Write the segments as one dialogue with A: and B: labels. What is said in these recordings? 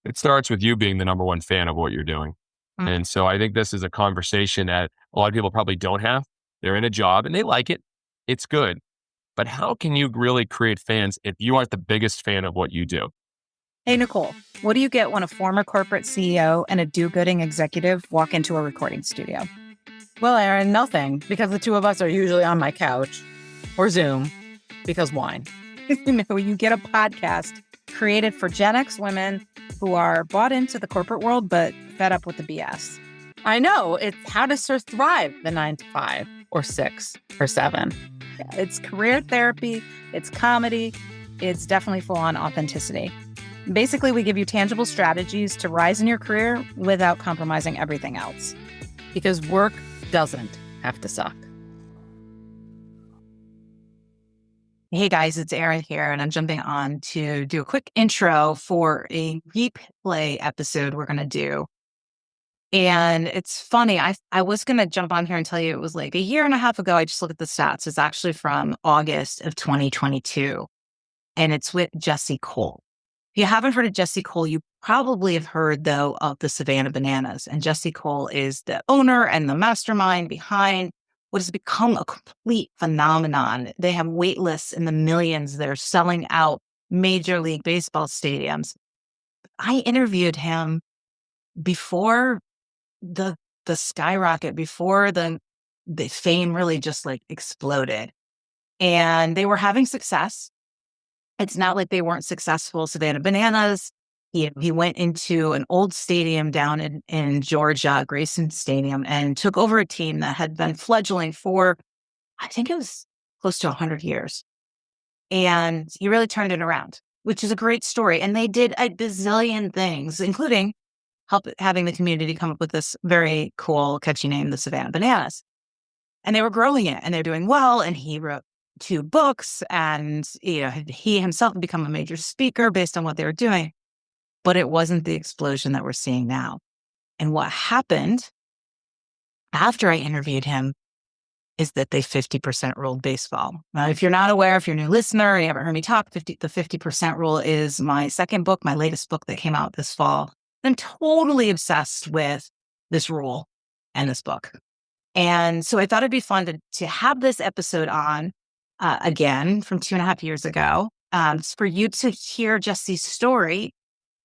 A: It starts with you being the number one fan of what you're doing.
B: Mm.
A: And so I think this is a conversation that a lot of people probably don't have. They're in a job and they like it. It's good. But how can you really create fans if you aren't the biggest fan of what you do?
B: Hey, Nicole, what do you get when a former corporate CEO and a do-gooding executive walk into a recording studio?
C: Well, Erin, nothing, because the two of us are usually on my couch or Zoom, because wine.
B: You get a podcast created for Gen X women who are bought into the corporate world, but fed up with the BS.
C: I know, it's how to thrive the 9 to 5 or 6 or 7.
B: Yeah, it's career therapy, it's comedy, it's definitely full-on authenticity. Basically, we give you tangible strategies to rise in your career without compromising everything else.
C: Because work doesn't have to suck.
B: Hey guys, it's Erin here, and I'm jumping on to do a quick intro for a replay episode we're going to do. And it's funny, I was going to jump on here and tell you it was like a year and a half ago. I just looked at the stats. It's actually from August of 2022, and it's with Jesse Cole. If you haven't heard of Jesse Cole, you probably have heard, though, of the Savannah Bananas. And Jesse Cole is the owner and the mastermind behind what has become a complete phenomenon. They have wait lists in the millions. They're selling out Major League Baseball stadiums. I interviewed him before the skyrocket, before the fame really just like exploded. And they were having success. It's not like they weren't successful. Savannah Bananas, he went into an old stadium down in Georgia, Grayson Stadium, and took over a team that had been fledgling for, I think it was close to 100 years. And he really turned it around, which is a great story. And they did a bazillion things, including having the community come up with this very cool, catchy name, the Savannah Bananas. And they were growing it and they're doing well. And he wrote 2 books, and he himself had become a major speaker based on what they were doing. But it wasn't the explosion that we're seeing now. And what happened after I interviewed him is that they 50% ruled baseball. Now, if you're not aware, if you're a new listener and you haven't heard me talk, the 50% rule is my second book, my latest book that came out this fall. I'm totally obsessed with this rule and this book. And so I thought it'd be fun to have this episode on again from 2.5 years ago, for you to hear Jesse's story.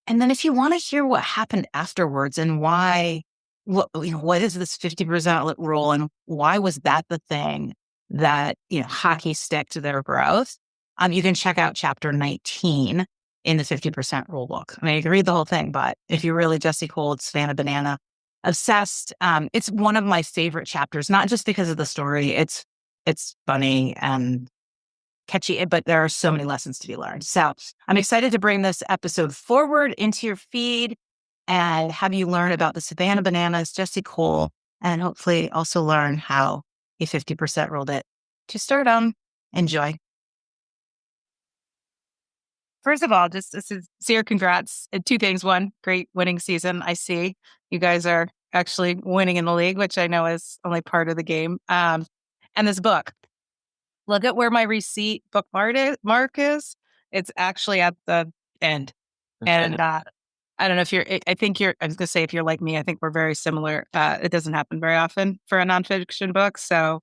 B: And then if you want to hear what happened afterwards and what is this 50% rule and why was that the thing that, hockey stick to their growth, you can check out chapter 19 in the 50% rule book. I mean, you can read the whole thing, but if you're really Jesse Cole, Savannah Banana obsessed, it's one of my favorite chapters, not just because of the story. It's funny and catchy, but there are so many lessons to be learned. So I'm excited to bring this episode forward into your feed and have you learn about the Savannah Bananas, Jesse Cole, and hopefully also learn how he 50% ruled it to stardom. Enjoy. First of all, just a sincere congrats. 2 things. 1, great winning season. I see you guys are actually winning in the league, which I know is only part of the game. And this book. Look at where my receipt bookmark is. It's actually at the end. And I don't know if I was going to say, if you're like me, I think we're very similar. It doesn't happen very often for a nonfiction book. So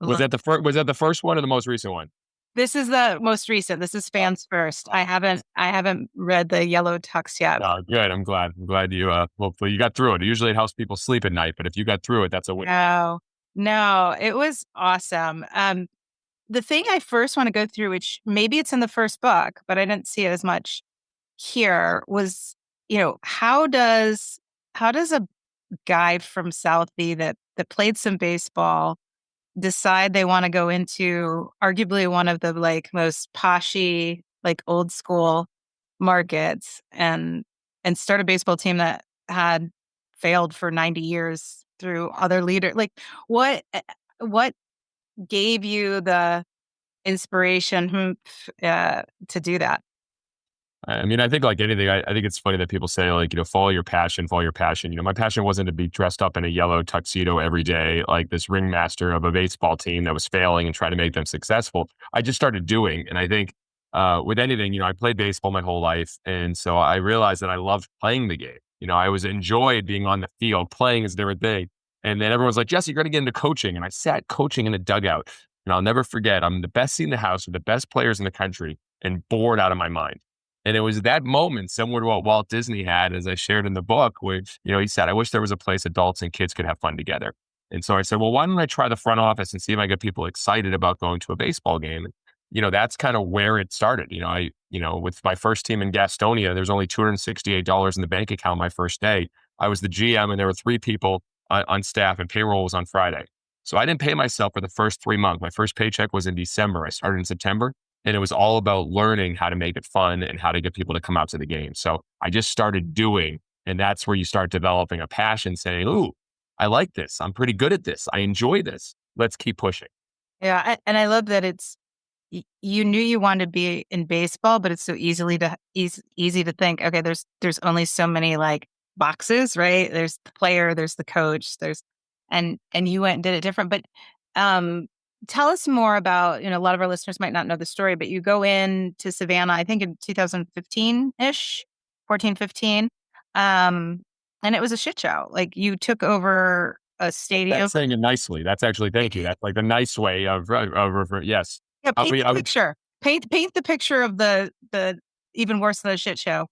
A: Was that the first one or the most recent one?
B: This is the most recent. This is fans first. I haven't read the Yellow Tux yet.
A: Oh, good. I'm glad you, hopefully you got through it. Usually it helps people sleep at night, but if you got through it, that's a win.
B: No, it was awesome. The thing I first want to go through, which maybe it's in the first book, but I didn't see it as much here, was, how does a guy from Southie that played some baseball decide they want to go into arguably one of the most poshy, old school markets and start a baseball team that had failed for 90 years through other leaders? What gave you the inspiration to do that?
A: I mean, I think like anything, I think it's funny that people say follow your passion, follow your passion. My passion wasn't to be dressed up in a yellow tuxedo every day, like this ringmaster of a baseball team that was failing and trying to make them successful. I just started doing. And I think with anything, I played baseball my whole life. And so I realized that I loved playing the game. I was enjoyed being on the field, playing is a different thing. And then everyone's like, Jesse, you're going to get into coaching. And I sat coaching in a dugout. And I'll never forget, I'm the best seat in the house with the best players in the country and bored out of my mind. And it was that moment, similar to what Walt Disney had, as I shared in the book, which, he said, I wish there was a place adults and kids could have fun together. And so I said, well, why don't I try the front office and see if I get people excited about going to a baseball game? That's kind of where it started. With my first team in Gastonia, there's only $268 in the bank account my first day. I was the GM and there were 3 people on staff and payroll was on Friday. So I didn't pay myself for the first 3 months. My first paycheck was in December. I started in September and it was all about learning how to make it fun and how to get people to come out to the game. So I just started doing, and that's where you start developing a passion saying, ooh, I like this. I'm pretty good at this. I enjoy this. Let's keep pushing.
B: Yeah. And I love that you knew you wanted to be in baseball, but it's so easy to think, okay, there's only so many like boxes, right? There's the player, there's the coach, and you went and did it different. But tell us more about, a lot of our listeners might not know the story, but you go in to Savannah, I think in 2015-ish, 14, 15. And it was a shit show. Like you took over a stadium.
A: That's saying it nicely. That's actually, thank you. That's like the nice way of yes.
B: Yeah, paint the picture. Paint the picture of the even worse than a shit show.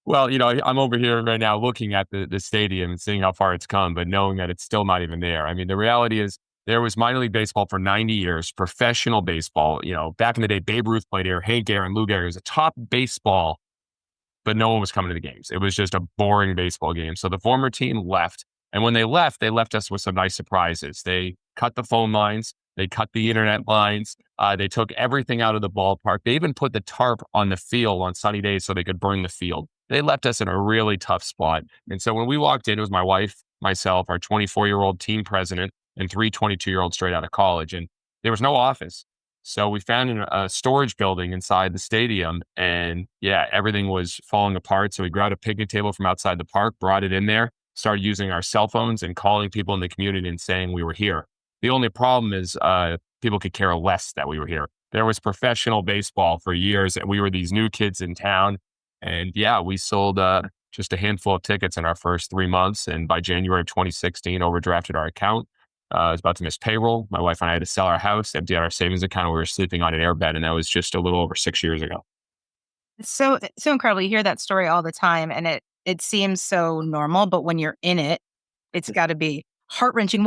A: Well, I'm over here right now looking at the stadium and seeing how far it's come, but knowing that it's still not even there. I mean, the reality is there was minor league baseball for 90 years, professional baseball. Back in the day, Babe Ruth played here, Hank Aaron, Lou Gehrig. It was a top baseball, but no one was coming to the games. It was just a boring baseball game. So the former team left. And when they left us with some nice surprises. They cut the phone lines. They cut the internet lines. They took everything out of the ballpark. They even put the tarp on the field on sunny days so they could burn the field. They left us in a really tough spot. And so when we walked in, it was my wife, myself, our 24-year-old team president, and 3 22-year-olds straight out of college. And there was no office. So we found a storage building inside the stadium. And yeah, everything was falling apart. So we grabbed a picnic table from outside the park, brought it in there, started using our cell phones and calling people in the community and saying we were here. The only problem is people could care less that we were here. There was professional baseball for years, and we were these new kids in town. And yeah, we sold just a handful of tickets in our first 3 months. And by January of 2016, overdrafted our account. I was about to miss payroll. My wife and I had to sell our house, empty out our savings account. We were sleeping on an airbed, and that was just a little over 6 years ago.
B: It's so incredible. You hear that story all the time, and it seems so normal, but when you're in it, it's got to be heart-wrenching.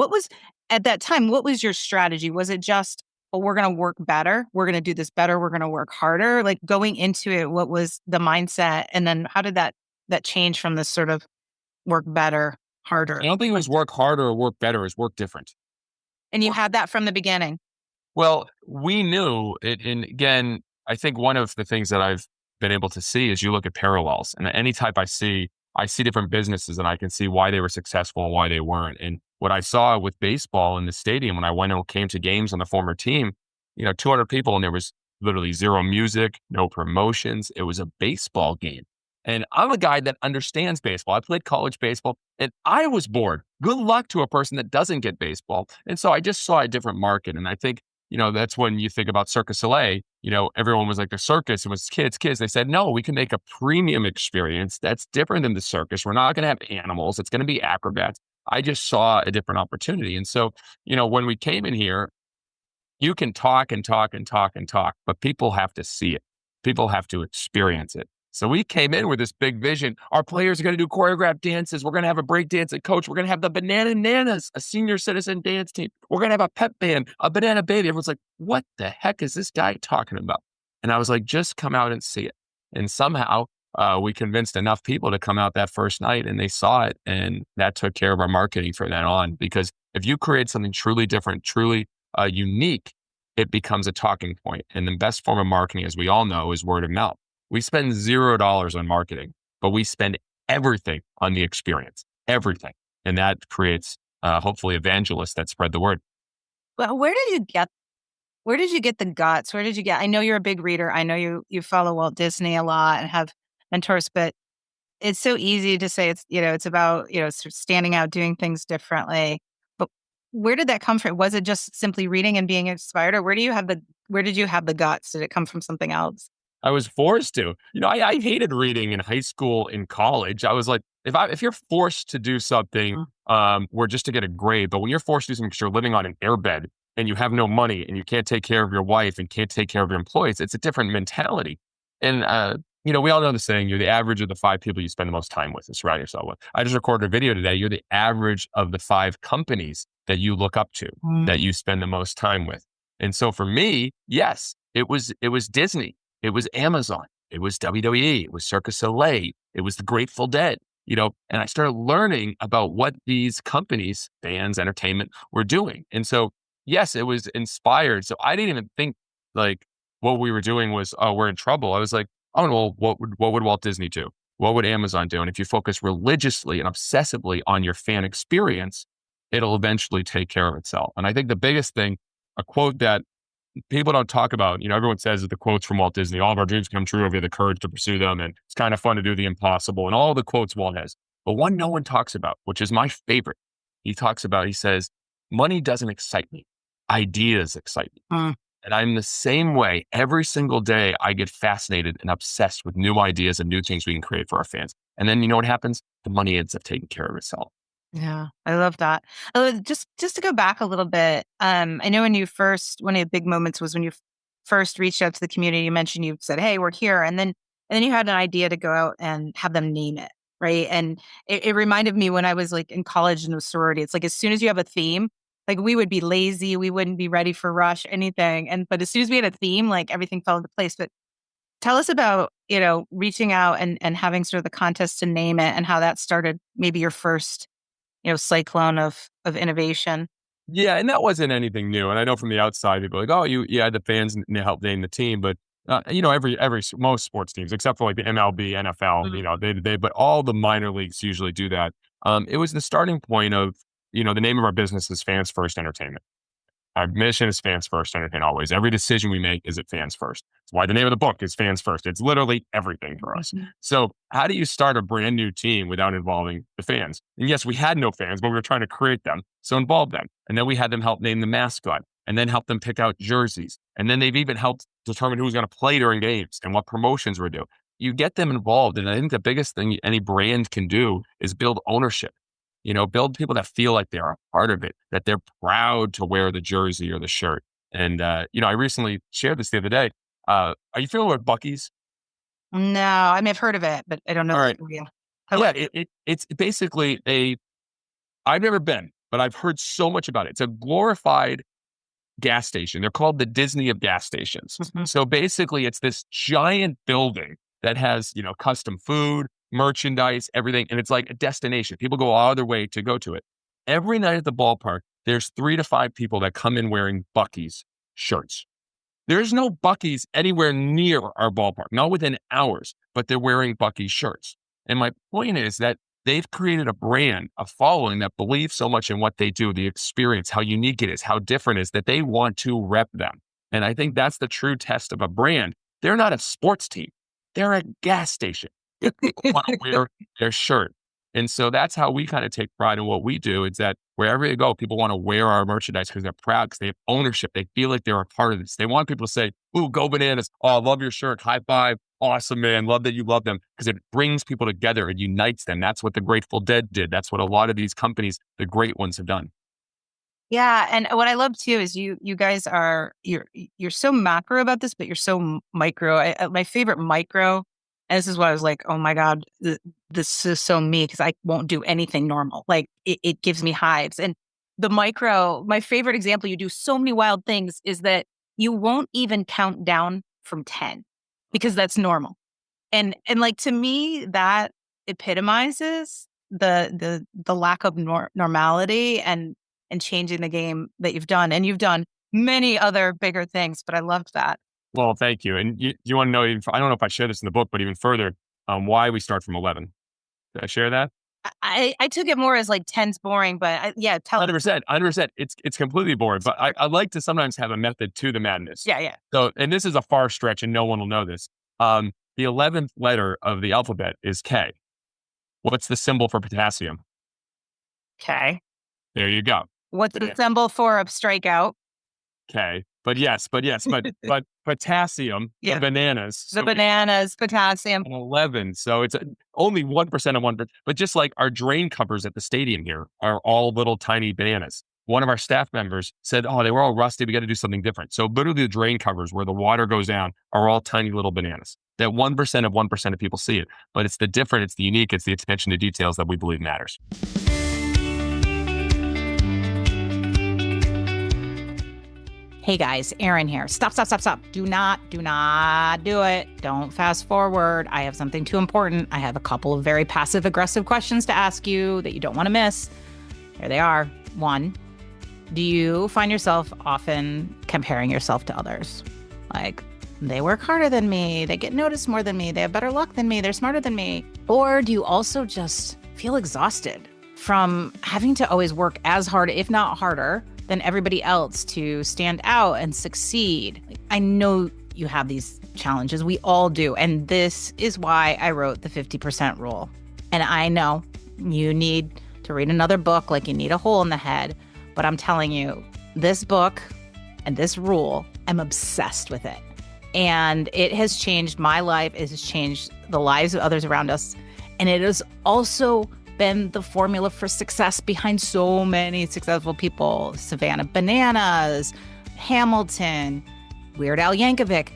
B: At that time, what was your strategy? Was it just, well, we're going to work better. We're going to do this better. We're going to work harder. Like going into it, what was the mindset? And then how did that change from this sort of work better, harder?
A: I don't think it was work harder or work better. It was work different.
B: And you had that from the beginning.
A: Well, we knew it. And again, I think one of the things that I've been able to see is you look at parallels. And any type I see different businesses and I can see why they were successful and why they weren't. And what I saw with baseball in the stadium when I went and came to games on the former team, 200 people and there was literally zero music, no promotions. It was a baseball game. And I'm a guy that understands baseball. I played college baseball and I was bored. Good luck to a person that doesn't get baseball. And so I just saw a different market. And I think, that's when you think about Circus Soleil, everyone was like the circus. It was kids. They said, no, we can make a premium experience that's different than the circus. We're not going to have animals. It's going to be acrobats. I just saw a different opportunity. And so, when we came in here, you can talk and talk and talk and talk, but people have to see it. People have to experience it. So we came in with this big vision. Our players are going to do choreographed dances. We're going to have a break dancing coach. We're going to have the Bananas, a senior citizen dance team. We're going to have a pep band, a banana baby. Everyone's like, what the heck is this guy talking about? And I was like, just come out and see it. And somehow we convinced enough people to come out that first night and they saw it. And that took care of our marketing from then on. Because if you create something truly different, truly unique, it becomes a talking point. And the best form of marketing, as we all know, is word of mouth. We spend $0 on marketing, but we spend everything on the experience, everything. And that creates hopefully evangelists that spread the word.
B: Well, where did you get the guts? I know you're a big reader. I know you follow Walt Disney a lot and have mentors, but it's so easy to say it's about, sort of standing out, doing things differently. But where did that come from? Was it just simply reading and being inspired, or where do you have the where did you have the guts? Did it come from something else?
A: I was forced to. I hated reading in high school, in college. I was like, if you're forced to do something,
B: Mm.
A: where just to get a grade, but when you're forced to do something because you're living on an airbed and you have no money and you can't take care of your wife and can't take care of your employees, it's a different mentality. And we all know the saying, you're the average of the 5 people you spend the most time with and surround yourself with. I just recorded a video today. You're the average of the 5 companies that you look up to,
B: Mm.
A: that you spend the most time with. And so for me, yes, it was Disney. It was Amazon. It was WWE. It was Cirque du Soleil. It was the Grateful Dead, and I started learning about what these companies, fans, entertainment, were doing. And so, yes, it was inspired. So I didn't even think like what we were doing was, oh, we're in trouble. I was like, oh, well, what would Walt Disney do? What would Amazon do? And if you focus religiously and obsessively on your fan experience, it'll eventually take care of itself. And I think the biggest thing, a quote that people don't talk about, everyone says that the quotes from Walt Disney, all of our dreams come true if we have the courage to pursue them. And it's kind of fun to do the impossible and all the quotes Walt has. But one no one talks about, which is my favorite. He says, money doesn't excite me. Ideas excite me.
B: Mm.
A: And I'm the same way. Every single day, I get fascinated and obsessed with new ideas and new things we can create for our fans. And then you know what happens? The money ends up taking care of itself.
B: Yeah, I love that. Just to go back a little bit, I know one of the big moments was when you first reached out to the community. You mentioned you said, "Hey, we're here," and then you had an idea to go out and have them name it, right? And it reminded me when I was like in college in a sorority. It's like as soon as you have a theme, like we would be lazy, we wouldn't be ready for rush anything, but as soon as we had a theme, like everything fell into place. But tell us about reaching out and having sort of the contest to name it and how that started. Maybe your first cyclone of innovation.
A: Yeah, and that wasn't anything new. And I know from the outside, people are like, oh, you had the fans help name the team, but most sports teams, except for like the MLB, NFL,
B: Mhm.
A: but all the minor leagues usually do that. It was the starting point of, the name of our business is Fans First Entertainment. Our mission is fans first, entertain always. Every decision we make is at fans first. That's why the name of the book is Fans First. It's literally everything for us.
B: Mhm.
A: So how do you start a brand new team without involving the fans? And yes, we had no fans, but we were trying to create them. So involve them. And then we had them help name the mascot and then help them pick out jerseys. And then they've even helped determine who's going to play during games and what promotions we're doing. You get them involved. And I think the biggest thing any brand can do is build ownership. Build people that feel like they're a part of it, that they're proud to wear the jersey or the shirt. And, I recently shared this the other day. Are you familiar with Buc-ee's?
B: No, I may have heard of it, but I don't know.
A: All right.
B: Yeah.
A: Yeah, it's basically I've never been, but I've heard so much about it. It's a glorified gas station. They're called the Disney of gas stations.
B: Mhm.
A: So basically, it's this giant building that has, custom food, merchandise, everything. And it's like a destination. People go all their way to go to it. Every night at the ballpark, there's 3 to 5 people that come in wearing Buc-ee's shirts. There's no Buc-ee's anywhere near our ballpark, not within hours, but they're wearing Buc-ee's shirts. And my point is that they've created a brand, a following that believes so much in what they do, the experience, how unique it is, how different it is, that they want to rep them. And I think that's the true test of a brand. They're not a sports team. They're a gas station. People want to wear their shirt. And so that's how we kind of take pride in what we do. Is that wherever you go, people want to wear our merchandise because they're proud, because they have ownership. They feel like they're a part of this. They want people to say, ooh, go bananas. Oh, I love your shirt. High five. Awesome, man. Love that you love them, because it brings people together. It unites them. That's what the Grateful Dead did. That's what a lot of these companies, the great ones, have done.
B: Yeah, and what I love too is you guys you're so macro about this, but you're so micro. My favorite micro, and this is why I was like, oh my god, this is so me, because I won't do anything normal. Like it gives me hives. And the micro, my favorite example, you do so many wild things, is that you won't even count down from 10 because that's normal. And like to me, that epitomizes the lack of normality and changing the game that you've done. And you've done many other bigger things, but I loved that.
A: Well, thank you. And you want to know, I don't know if I share this in the book, but even further, why we start from 11. Did I share that?
B: I took it more as like 10's boring, but yeah, tell us.
A: 100%. 100%. It's completely boring, but I like to sometimes have a method to the madness.
B: Yeah, yeah.
A: So, and this is a far stretch and no one will know this. The 11th letter of the alphabet is K. What's the symbol for potassium?
B: Okay.
A: There you go.
B: What's the
A: Yeah.
B: symbol for a strikeout?
A: K. but potassium, the
B: Yeah.
A: bananas.
B: The bananas, potassium.
A: An 11. So it's only 1% of 1%. But just like our drain covers at the stadium here are all little tiny bananas. One of our staff members said, oh, they were all rusty. We got to do something different. So literally the drain covers where the water goes down are all tiny little bananas. That 1% of 1% of people see it. But it's the different, it's the unique, it's the attention to details that we believe matters.
B: Hey guys, Erin here. Stop. Do not do it. Don't fast forward. I have something too important. I have a couple of very passive aggressive questions to ask you that you don't want to miss. Here they are. 1, do you find yourself often comparing yourself to others? Like, they work harder than me. They get noticed more than me. They have better luck than me. They're smarter than me. Or do you also just feel exhausted from having to always work as hard, if not harder, than everybody else to stand out and succeed? I know you have these challenges. We all do. And this is why I wrote the 50% rule. And I know you need to read another book like you need a hole in the head. But I'm telling you, this book and this rule, I'm obsessed with it. And it has changed my life. It has changed the lives of others around us. And it has also been the formula for success behind so many successful people. Savannah Bananas, Hamilton, Weird Al Yankovic.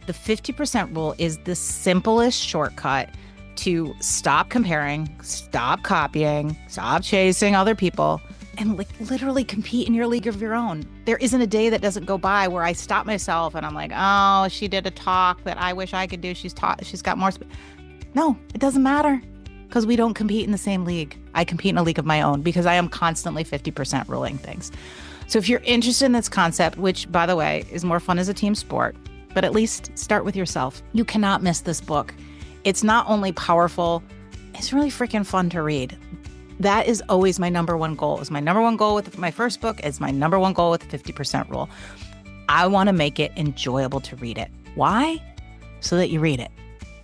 B: The 50% rule is the simplest shortcut to stop comparing, stop copying, stop chasing other people, and like literally compete in your league of your own. There isn't a day that doesn't go by where I stop myself and I'm like, oh, she did a talk that I wish I could do. She's got more. No, it doesn't matter. Because we don't compete in the same league. I compete in a league of my own because I am constantly 50% ruling things. So if you're interested in this concept, which, by the way, is more fun as a team sport, but at least start with yourself. You cannot miss this book. It's not only powerful, it's really freaking fun to read. That is always my number one goal. It was my number one goal with my first book. It's my number one goal with the 50% rule. I want to make it enjoyable to read it. Why? So that you read it.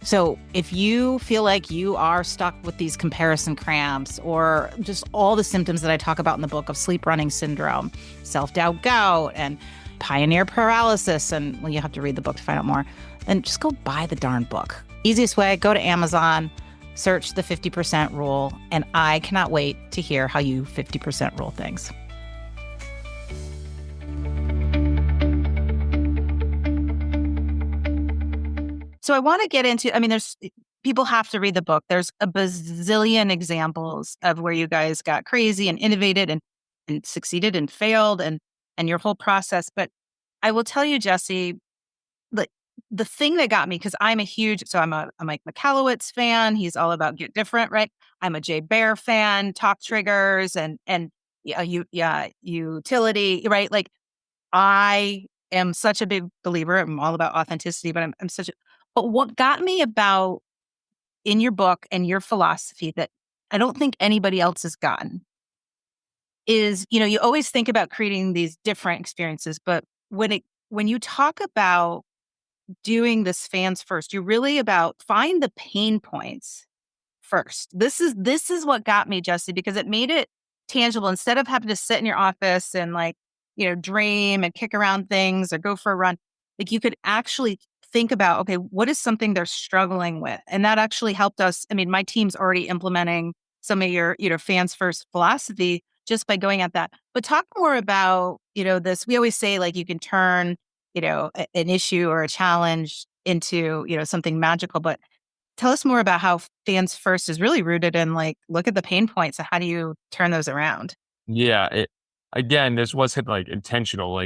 B: So if you feel like you are stuck with these comparison cramps or just all the symptoms that I talk about in the book of sleep running syndrome, self-doubt gout, and pioneer paralysis, and well, you have to read the book to find out more, then just go buy the darn book. Easiest way, go to Amazon, search the 50% rule, and I cannot wait to hear how you 50% rule things. So I want to get into, people have to read the book. There's a bazillion examples of where you guys got crazy and innovated and succeeded and failed and your whole process. But I will tell you, Jesse, the thing that got me, because I'm a Mike Michalowicz fan. He's all about get different, right? I'm a Jay Baer fan, talk triggers and utility, right? Like I am such a big believer. I'm all about authenticity, but but what got me about in your book and your philosophy that I don't think anybody else has gotten is, you always think about creating these different experiences, but when you talk about doing this fans first, you're really about find the pain points first. This is what got me, Jesse, because it made it tangible. Instead of having to sit in your office and dream and kick around things or go for a run, like you could actually think about, okay, what is something they're struggling with? And that actually helped us. My team's already implementing some of your, fans first philosophy just by going at that. But talk more about, this. We always say you can turn, an issue or a challenge into, something magical. But tell us more about how fans first is really rooted in look at the pain points and how do you turn those around?
A: Yeah. Again, this wasn't intentional.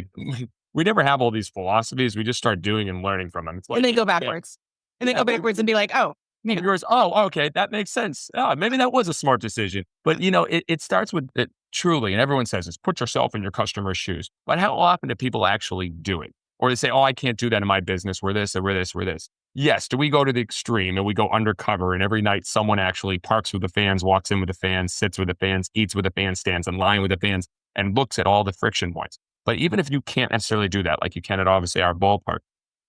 A: We never have all these philosophies. We just start doing and learning from them. It's
B: and then go backwards. And then go backwards and be like, oh,
A: yours. Oh, okay. That makes sense. Oh, maybe that was a smart decision. But, it starts with it truly, and everyone says this, put yourself in your customer's shoes. But how often do people actually do it? Or they say, oh, I can't do that in my business. We're this, or we're this, we're this. Yes. Do we go to the extreme and we go undercover and every night someone actually parks with the fans, walks in with the fans, sits with the fans, eats with the fans, stands in line with the fans, and looks at all the friction points. But even if you can't necessarily do that, like you can at obviously our ballpark,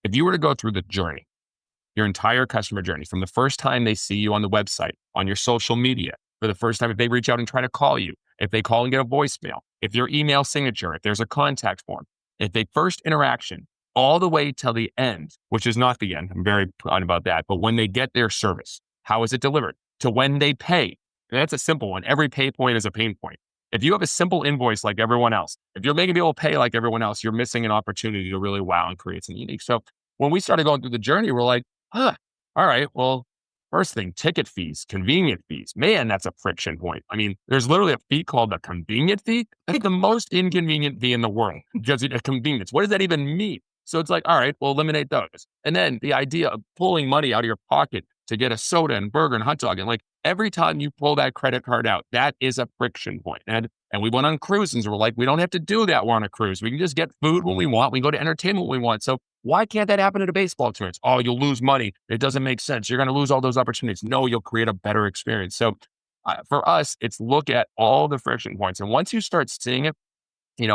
A: if you were to go through the journey, your entire customer journey, from the first time they see you on the website, on your social media, for the first time, if they reach out and try to call you, if they call and get a voicemail, if your email signature, if there's a contact form, If they first interaction all the way till the end, which is not the end, I'm very proud about that, but when they get their service, how is it delivered? To when they pay. And that's a simple one. Every pay point is a pain point. If you have a simple invoice like everyone else, if you're making people pay like everyone else, you're missing an opportunity to really wow and create something unique. So when we started going through the journey, we're like, all right, well, first thing, ticket fees, convenient fees. Man, that's a friction point. I mean, there's literally a fee called a convenient fee. I think the most inconvenient fee in the world, just a convenience. What does that even mean? So it's like, all right, well, eliminate those. And then the idea of pulling money out of your pocket to get a soda and burger and hot dog. And like every time you pull that credit card out, that is a friction point. And we went on cruises. We're like, we don't have to do that. We're on a cruise. We can just get food when we want. We can go to entertainment when we want. So why can't that happen at a baseball tournament? Oh, you'll lose money. It doesn't make sense. You're going to lose all those opportunities. No, you'll create a better experience. So for us, it's look at all the friction points. And once you start seeing it,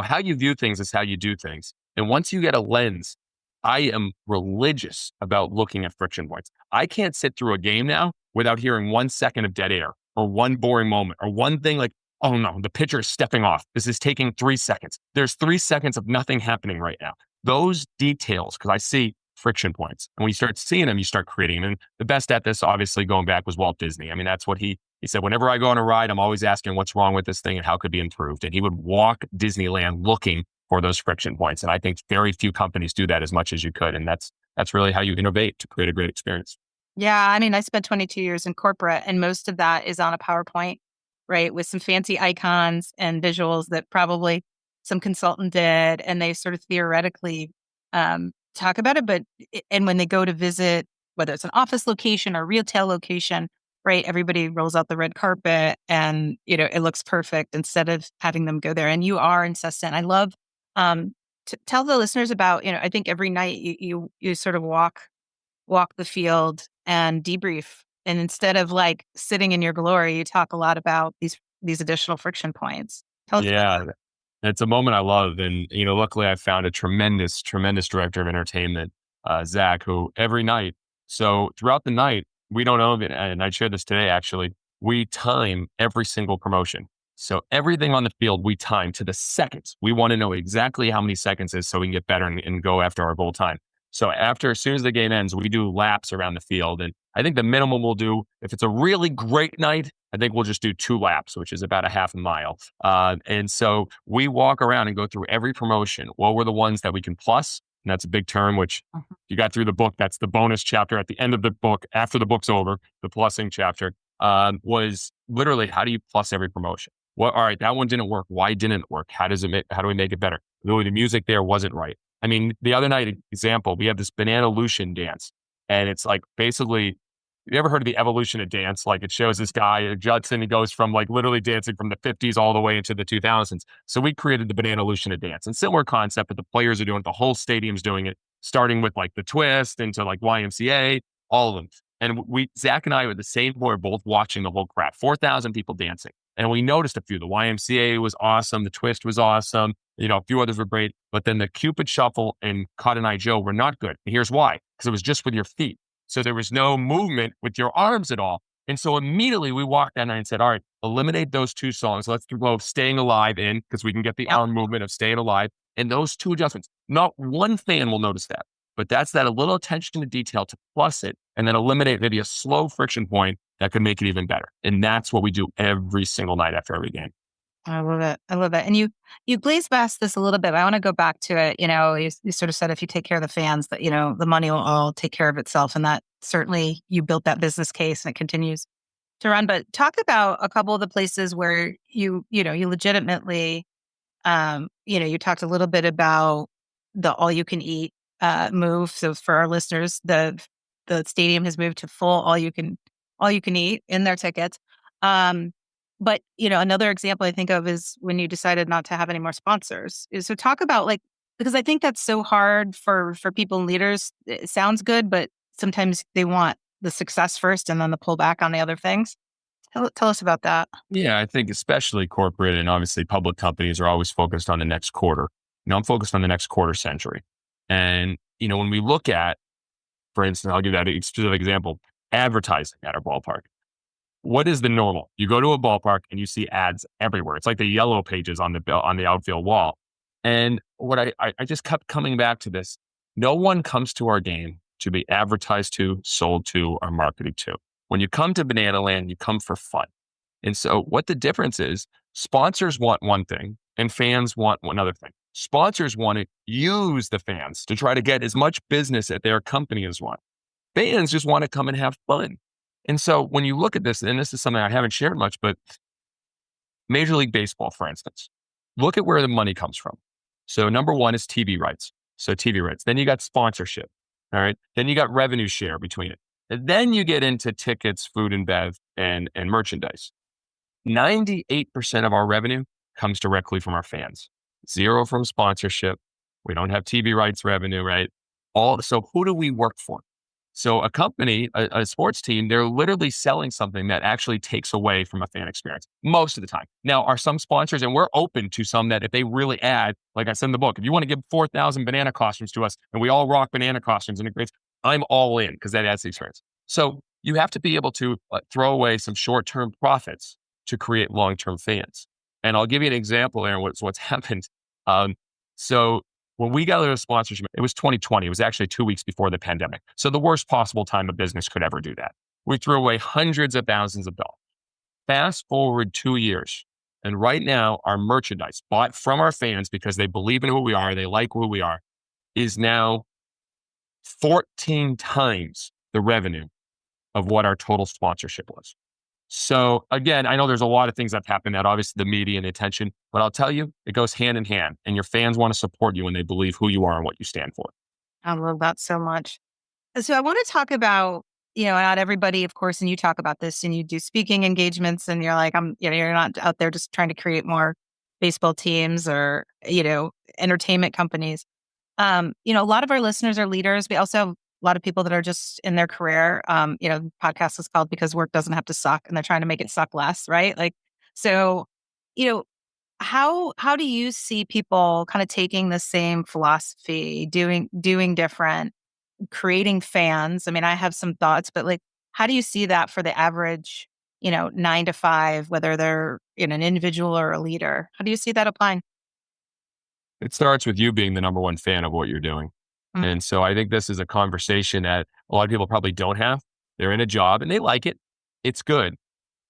A: how you view things is how you do things. And once you get a lens, I am religious about looking at friction points. I can't sit through a game now without hearing 1 second of dead air or one boring moment or one thing like, oh no, the pitcher is stepping off. This is taking 3 seconds. There's 3 seconds of nothing happening right now. Those details, because I see friction points. And when you start seeing them, you start creating them. And the best at this, obviously, going back was Walt Disney. I mean, that's what he said, whenever I go on a ride, I'm always asking what's wrong with this thing and how it could be improved. And he would walk Disneyland looking for those friction points. And I think very few companies do that as much as you could. And that's really how you innovate to create a great experience.
B: Yeah. I mean, I spent 22 years in corporate and most of that is on a PowerPoint, right? With some fancy icons and visuals that probably some consultant did. And they sort of theoretically talk about it. And when they go to visit, whether it's an office location or retail location, right? Everybody rolls out the red carpet and, it looks perfect instead of having them go there. And you are incessant. I love to tell the listeners about, I think every night you sort of walk the field and debrief. And instead of like sitting in your glory, you talk a lot about these additional friction points. Tell us about that.
A: It's a moment I love. And, luckily I found a tremendous, tremendous director of entertainment, Zach, who every night, so throughout the night, we don't know, and I shared this today, actually, we time every single promotion. So everything on the field, we time to the seconds. We want to know exactly how many seconds is so we can get better and go after our goal time. So as soon as the game ends, we do laps around the field. And I think the minimum we'll do, if it's a really great night, I think we'll just do 2 laps, which is about a half a mile. And so we walk around and go through every promotion. What were the ones that we can plus? And that's a big term, which you got through the book. That's the bonus chapter at the end of the book. After the book's over, the plussing chapter was literally, how do you plus every promotion? Well, all right, that one didn't work. Why didn't it work? How do we make it better? The music there wasn't right. I mean, the other night, example, we have this Banana Lucian dance. And it's like, basically, you ever heard of the evolution of dance? Like it shows this guy, Judson, he goes from like literally dancing from the 50s all the way into the 2000s. So we created the Banana Lucian dance, and similar concept, but the players are doing it, the whole stadium's doing it, starting with like the twist into like YMCA, all of them. And Zach and I were the same board, both watching the whole crowd, 4,000 people dancing. And we noticed a few. The YMCA was awesome. The twist was awesome. A few others were great. But then the Cupid Shuffle and Cotton Eye Joe were not good. And here's why. Because it was just with your feet. So there was no movement with your arms at all. And so immediately we walked that night and said, all right, eliminate those 2 songs. Let's go Staying Alive in, because we can get the arm movement of Staying Alive. And those 2 adjustments, not one fan will notice that. But that's that a little attention to detail to plus it and then eliminate maybe a slow friction point that could make it even better. And that's what we do every single night after every game.
B: I love it. I love it. And you glazed past this a little bit. I want to go back to it. You sort of said if you take care of the fans, that, the money will all take care of itself. And that certainly you built that business case and it continues to run. But talk about a couple of the places where you legitimately, you talked a little bit about the all you can eat move. So for our listeners, the stadium has moved to full all you can eat in their tickets. But another example I think of is when you decided not to have any more sponsors. So talk about because I think that's so hard for people and leaders. It sounds good, but sometimes they want the success first and then the pull back on the other things. Tell us about that.
A: Yeah, I think especially corporate and obviously public companies are always focused on the next quarter. I'm focused on the next quarter century. And, when we look at, for instance, I'll give that a specific example, advertising at our ballpark. What is the normal? You go to a ballpark and you see ads everywhere. It's like the yellow pages on the outfield wall. And what I just kept coming back to this. No one comes to our game to be advertised to, sold to, or marketed to. When you come to Banana Land, you come for fun. And so what the difference is, sponsors want one thing and fans want another thing. Sponsors want to use the fans to try to get as much business at their company as one. Fans just want to come and have fun. And so when you look at this, and this is something I haven't shared much, but Major League Baseball, for instance, look at where the money comes from. So number one is TV rights. So TV rights. Then you got sponsorship. All right. Then you got revenue share between it. And then you get into tickets, food and bev, and merchandise. 98% of our revenue comes directly from our fans. Zero from sponsorship. We don't have TV rights revenue, right? So who do we work for? So a company, a sports team, they're literally selling something that actually takes away from a fan experience most of the time. Now, are some sponsors, and we're open to some that if they really add, like I said in the book, if you want to give 4,000 banana costumes to us and we all rock banana costumes and it creates, I'm all in because that adds the experience. So you have to be able to throw away some short-term profits to create long-term fans. And I'll give you an example, Aaron, what's happened. So when we got a sponsorship, it was 2020. It was actually 2 weeks before the pandemic. So the worst possible time a business could ever do that. We threw away hundreds of thousands of dollars. Fast forward 2 years. And right now, our merchandise bought from our fans because they believe in who we are, they like who we are, is now 14 times the revenue of what our total sponsorship was. So again, I know there's a lot of things that happen that obviously the media and attention, but I'll tell you, it goes hand in hand and your fans want to support you when they believe who you are and what you stand for.
B: I love that so much. So I want to talk about, not everybody, of course, and you talk about this and you do speaking engagements and you're like, you're not out there just trying to create more baseball teams or, entertainment companies. A lot of our listeners are leaders. We also have a lot of people that are just in their career. The podcast is called Because Work Doesn't Have to Suck, and they're trying to make it suck less, right? So, you know, how do you see people kind of taking the same philosophy, doing different, creating fans? I mean, I have some thoughts, but how do you see that for the average, 9 to 5, whether they're in an individual or a leader? How do you see that applying?
A: It starts with you being the number one fan of what you're doing.
B: Mm.
A: And so I think this is a conversation that a lot of people probably don't have. They're in a job and they like it. It's good.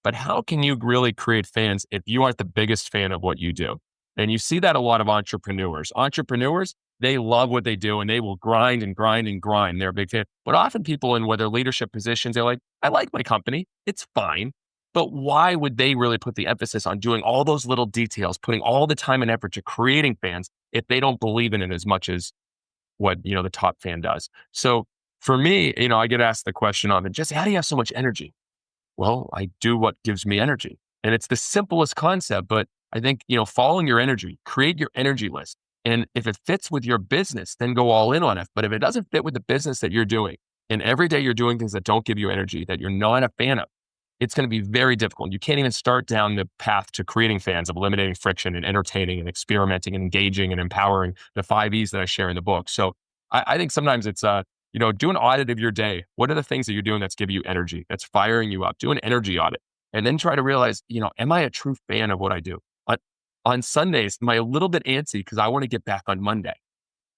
A: But how can you really create fans if you aren't the biggest fan of what you do? And you see that a lot of entrepreneurs. Entrepreneurs, they love what they do and they will grind and grind and grind. They're a big fan. But often people in whether leadership positions, they're like, I like my company. It's fine. But why would they really put the emphasis on doing all those little details, putting all the time and effort to creating fans if they don't believe in it as much as what, the top fan does? So for me, I get asked the question often, Jesse, how do you have so much energy? Well, I do what gives me energy. And it's the simplest concept, but I think, following your energy, create your energy list. And if it fits with your business, then go all in on it. But if it doesn't fit with the business that you're doing, and every day you're doing things that don't give you energy, that you're not a fan of, it's going to be very difficult. You can't even start down the path to creating fans, of eliminating friction and entertaining and experimenting and engaging and empowering, the 5 E's that I share in the book. So I think sometimes it's, do an audit of your day. What are the things that you're doing that's giving you energy, that's firing you up? Do an energy audit and then try to realize, am I a true fan of what I do? On Sundays, am I a little bit antsy because I want to get back on Monday?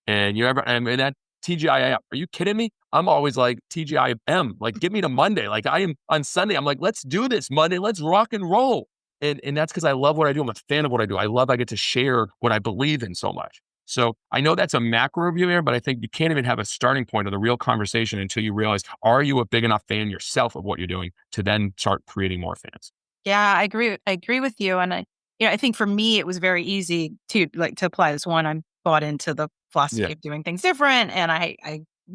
A: And I'm in that TGIF. Are you kidding me? I'm always like TGIM, like give me to Monday. Like I am on Sunday. I'm like, let's do this Monday. Let's rock and roll. And that's because I love what I do. I'm a fan of what I do. I get to share what I believe in so much. So I know that's a macro view here, but I think you can't even have a starting point of the real conversation until you realize, are you a big enough fan yourself of what you're doing to then start creating more fans?
B: Yeah, I agree. I agree with you. And I think for me, it was very easy to apply this one. I'm bought into the philosophy of doing things different, and I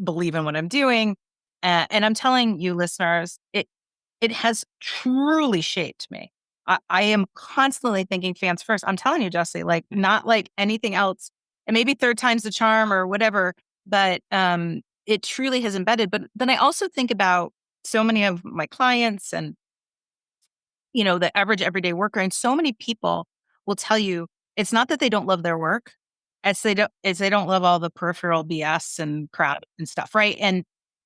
B: believe in what I'm doing. And I'm telling you, listeners, it has truly shaped me. I am constantly thinking fans first. I'm telling you, Jesse, not like anything else. And maybe third time's the charm or whatever, but it truly has embedded. But then I also think about so many of my clients and the average everyday worker, and so many people will tell you it's not that they don't love their work, they don't love all the peripheral BS and crap and stuff, right?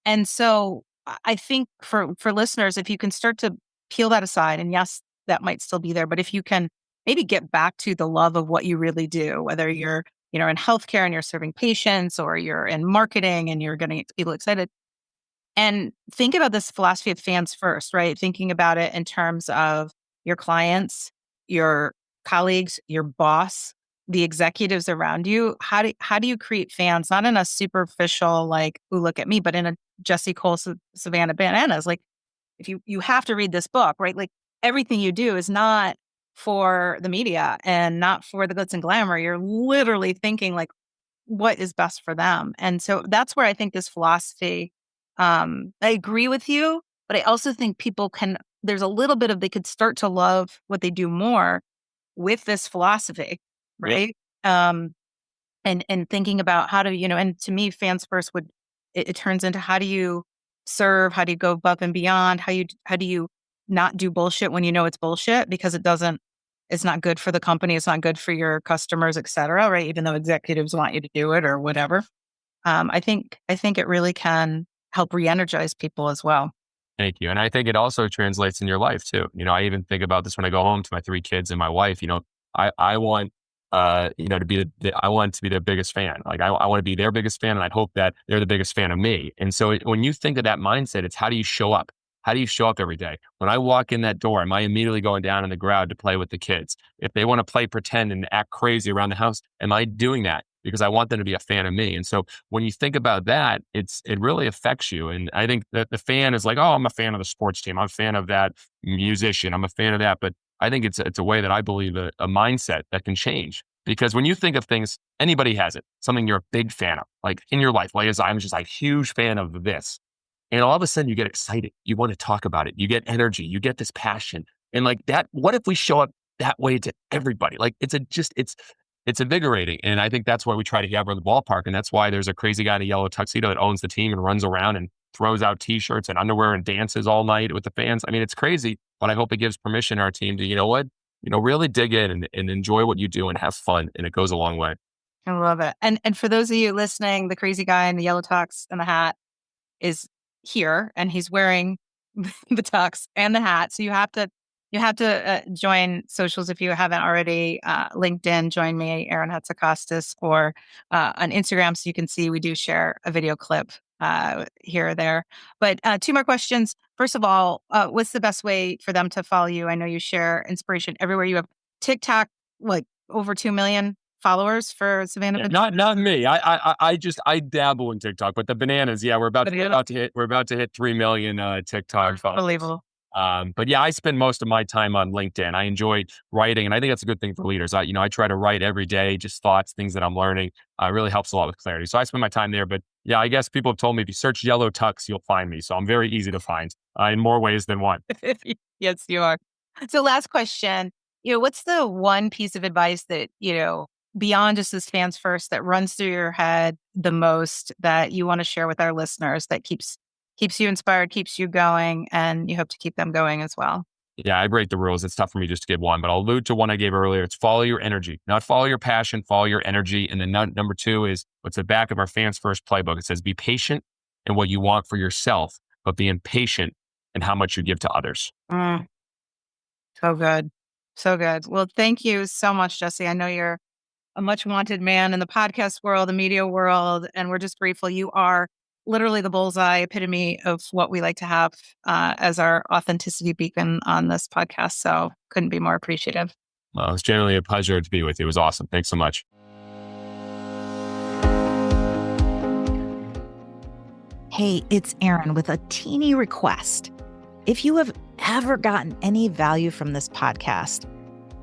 B: And so I think for listeners, if you can start to peel that aside, and yes, that might still be there, but if you can maybe get back to the love of what you really do, whether you're in healthcare and you're serving patients, or you're in marketing and you're getting people excited. And think about this philosophy of fans first, right? Thinking about it in terms of your clients, your colleagues, your boss, the executives around you. How do you create fans, not in a superficial, like, "Ooh, look at me," but in a Jesse Cole, Savannah Bananas? Like, if you have to read this book, right? Like, everything you do is not for the media and not for the glitz and glamour. You're literally thinking like, what is best for them? And so that's where I think this philosophy, I agree with you, but I also think there's a little bit of, they could start to love what they do more with this philosophy,
A: Yep.
B: right? Um, and thinking about how to, and to me, fans first it turns into, how do you serve? How do you go above and beyond? How do you not do bullshit when you know it's bullshit, because it's not good for the company. It's not good for your customers, et cetera, right? Even though executives want you to do it or whatever. I think it really can help re-energize people as well.
A: Thank you. And I think it also translates in your life too. I even think about this when I go home to my 3 kids and my wife. I want, to be I want to be their biggest fan. Like, I want to be their biggest fan, and I hope that they're the biggest fan of me. And so when you think of that mindset, it's, how do you show up? How do you show up every day? When I walk in that door, am I immediately going down in the ground to play with the kids? If they want to play pretend and act crazy around the house, am I doing that because I want them to be a fan of me? And so when you think about that, it really affects you. And I think that the fan is like, oh, I'm a fan of the sports team. I'm a fan of that musician. I'm a fan of that. But I think it's a way that I believe a mindset that can change. Because when you think of things, anybody has it, something you're a big fan of, like in your life. Like, I'm just like huge fan of this. And all of a sudden you get excited. You want to talk about it. You get energy. You get this passion. And like that, what if we show up that way to everybody? Like, it's invigorating. And I think that's why we try to have at the ballpark. And that's why there's a crazy guy in a yellow tuxedo that owns the team and runs around and throws out t-shirts and underwear and dances all night with the fans. I mean, it's crazy, but I hope it gives permission to our team to, really dig in and enjoy what you do and have fun. And it goes a long way.
B: I love it. And for those of you listening, the crazy guy in the yellow tux and the hat is here, and he's wearing the tux and the hat. So you have to join socials if you haven't already. LinkedIn, join me, Erin Hatzakostas, or on Instagram, so you can see we do share a video clip here or there. But 2 more questions. First of all, what's the best way for them to follow you? I know you share inspiration everywhere. You have TikTok, like over 2 million followers for Savannah.
A: Yeah, not me. I dabble in TikTok, but the bananas, yeah, we're about to hit 3 million TikTok followers.
B: Unbelievable.
A: But yeah, I spend most of my time on LinkedIn. I enjoy writing, and I think that's a good thing for leaders. I try to write every day, just thoughts, things that I'm learning. It really helps a lot with clarity. So I spend my time there. But yeah, I guess people have told me if you search yellow tux, you'll find me. So I'm very easy to find in more ways than one.
B: Yes, you are. So last question, what's the one piece of advice that, beyond just this fans first, that runs through your head the most, that you want to share with our listeners, that keeps you inspired, keeps you going, and you hope to keep them going as well?
A: Yeah, I break the rules. It's tough for me just to give one, but I'll allude to one I gave earlier. It's follow your energy, not follow your passion, follow your energy. And then number 2 is what's the back of our fans first playbook. It says, be patient in what you want for yourself, but be impatient in how much you give to others.
B: So good. So good. Well, thank you so much, Jesse. I know you're a much wanted man in the podcast world, the media world, and we're just grateful. You are literally the bullseye epitome of what we like to have as our authenticity beacon on this podcast. So couldn't be more appreciative.
A: Well, it's generally a pleasure to be with you. It was awesome. Thanks so much.
D: Hey, it's Erin with a teeny request. If you have ever gotten any value from this podcast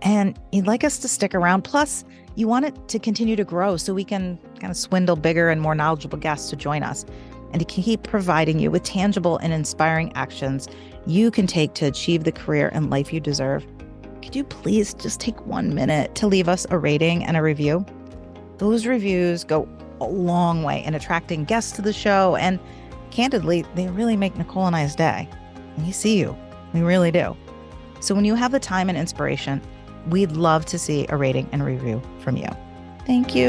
D: and you'd like us to stick around, plus you want it to continue to grow so we can kind of swindle bigger and more knowledgeable guests to join us, and to keep providing you with tangible and inspiring actions you can take to achieve the career and life you deserve, could you please just take 1 minute to leave us a rating and a review? Those reviews go a long way in attracting guests to the show, and candidly, they really make Nicole and I's day. We see you. We really do. So when you have the time and inspiration, we'd love to see a rating and review from you. Thank you.